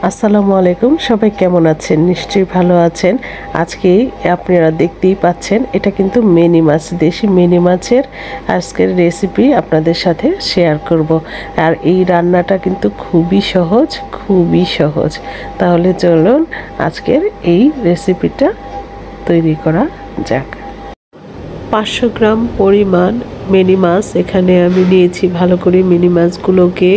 আসসালামু আলাইকুম, সবাই কেমন আছেন? নিশ্চয়ই ভালো আছেন। আজকে আপনারা দেখতেই পাচ্ছেন, এটা কিন্তু মিনি মাছ, দেশি মিনি মাছের আজকের রেসিপি আপনাদের সাথে শেয়ার করব। আর এই রান্নাটা কিন্তু খুবই সহজ। তাহলে চলুন আজকের এই রেসিপিটা তৈরি করা যাক। 500 গ্রাম পরিমাণ মিনি মাছ এখানে আমি নিয়েছি। ভালো করে মিনি মাছগুলোকে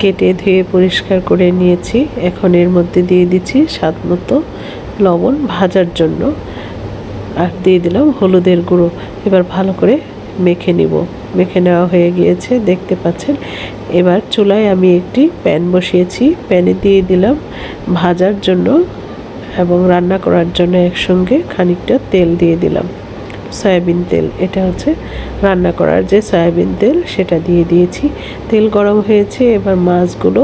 কেটে ধুয়ে পরিষ্কার করে নিয়েছি। এখন এর মধ্যে দিয়ে দিচ্ছি স্বাদ মতো লবণ ভাজার জন্য, আর দিয়ে দিলাম হলুদের গুঁড়ো। এবার ভালো করে মেখে নেওয়া হয়ে গিয়েছে, দেখতে পাচ্ছেন। এবার চুলায় আমি একটি প্যান বসিয়েছি, প্যানে দিয়ে দিলাম ভাজার জন্য এবং রান্না করার জন্য একসঙ্গে খানিকটা তেল দিয়ে দিলাম, সয়াবিন তেল। এটা হচ্ছে রান্না করার যে সয়াবিন তেল, সেটা দিয়ে দিয়েছি। তেল গরম হয়েছে, এবার মাছগুলো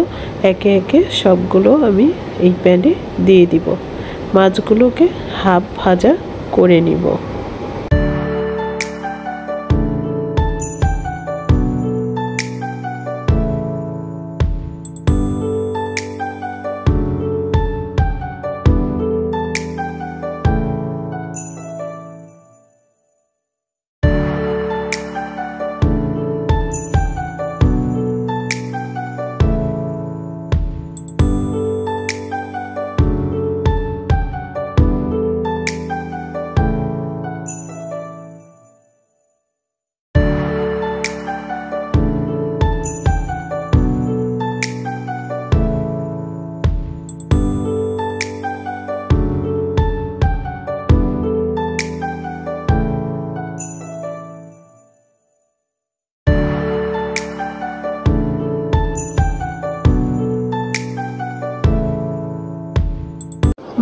একে একে সবগুলো আমি এই প্যানে দিয়ে দিব। মাছগুলোকে হাফ ভাজা করে নিব।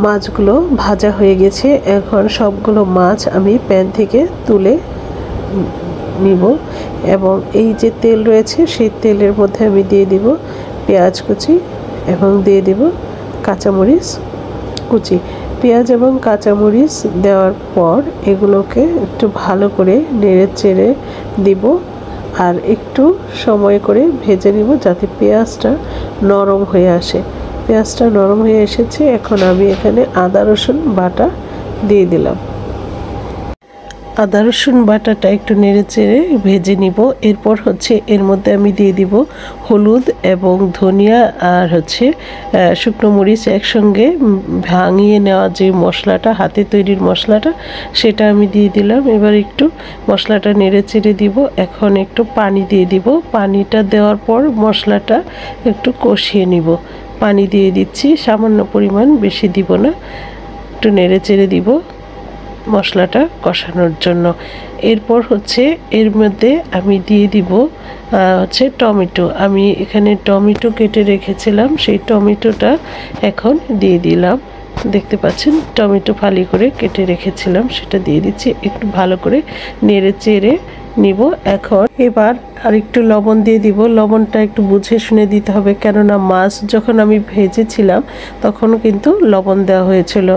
মাছগুলো ভাজা হয়ে গেছে। এখন সবগুলো মাছ আমি প্যান থেকে তুলে নিব এবং এই যে তেল রয়েছে সেই তেলের মধ্যে আমি দিয়ে দিব পেঁয়াজ কুচি এবং দিয়ে দিব কাঁচামরিচ কুচি। পেঁয়াজ এবং কাঁচামরিচ দেওয়ার পর এগুলোকে একটু ভালো করে নেড়ে চেড়ে দিব আর একটু সময় করে ভেজে নিব, যাতে পেঁয়াজটা নরম হয়ে আসে। পেঁয়াজটা নরম হয়ে এসেছে, এখন আমি এখানে আদা রসুন বাটা দিয়ে দিলাম। আদা রসুন বাটাটা একটু নেড়ে চেড়ে ভেজে নিব। এরপর হচ্ছে এর মধ্যে আমি দিয়ে দিব হলুদ এবং ধনিয়া আর হচ্ছে শুকনো মরিচ একসঙ্গে ভাঙিয়ে নেওয়া যে মশলাটা, হাতে তৈরির মশলাটা, সেটা আমি দিয়ে দিলাম। এবার একটু মশলাটা নেড়ে চেড়ে দিব। এখন একটু পানি দিয়ে দিব। পানিটা দেওয়ার পর মশলাটা একটু কষিয়ে নিব। পানি দিয়ে দিচ্ছি সামান্য পরিমাণ, বেশি দিব না। একটু নেড়ে চেড়ে দিব মশলাটা কষানোর জন্য। এরপর হচ্ছে এর মধ্যে আমি দিয়ে দিব হচ্ছে টমেটো। আমি এখানে টমেটো কেটে রেখেছিলাম, সেই টমেটোটা এখন দিয়ে দিলাম। দেখতে পাচ্ছেন টমেটো ফালি করে কেটে রেখেছিলাম, সেটা দিয়ে দিচ্ছি। একটু ভালো করে নেড়ে চেড়ে নিব। এখন এবার আর একটু লবণ দিয়ে দিব। লবণটা একটু বুঝে শুনে দিতে হবে, কেননা মাছ যখন আমি ভেজেছিলাম তখন কিন্তু লবণ দেওয়া হয়েছিল।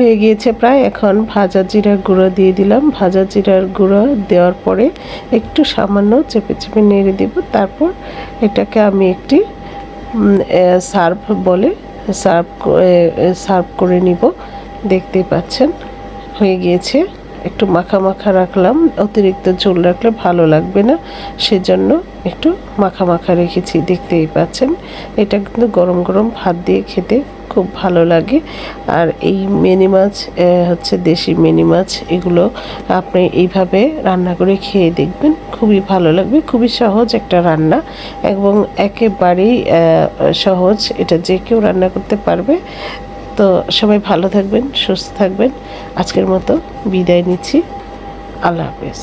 হয়ে গিয়েছে প্রায়। এখন ভাজা জিরার গুঁড়ো দিয়ে দিলাম। ভাজা জিরার গুঁড়ো দেওয়ার পরে একটু সামান্য চেপে চেপে নেড়ে দিব। তারপর এটাকে আমি একটি সার্ভ করে নিব। দেখতেই পাচ্ছেন হয়ে গিয়েছে। একটু মাখা মাখা রাখলাম, অতিরিক্ত ঝোল রাখলে ভালো লাগবে না, সেজন্য একটু মাখা মাখা রেখেছি। দেখতেই পাচ্ছেন এটা কিন্তু গরম গরম ভাত দিয়ে খেতে খুব ভালো লাগে। আর এই মিনি মাছ হচ্ছে দেশি মিনি মাছ, এগুলো আপনি এইভাবে রান্না করে খেয়ে দেখবেন, খুবই ভালো লাগবে। খুবই সহজ একটা রান্না এবং একেবারেই সহজ, এটা যে কেউ রান্না করতে পারবে। তো সবাই ভালো থাকবেন, সুস্থ থাকবেন। আজকের মতো বিদায় নিচ্ছি। আল্লাহ হাফেজ।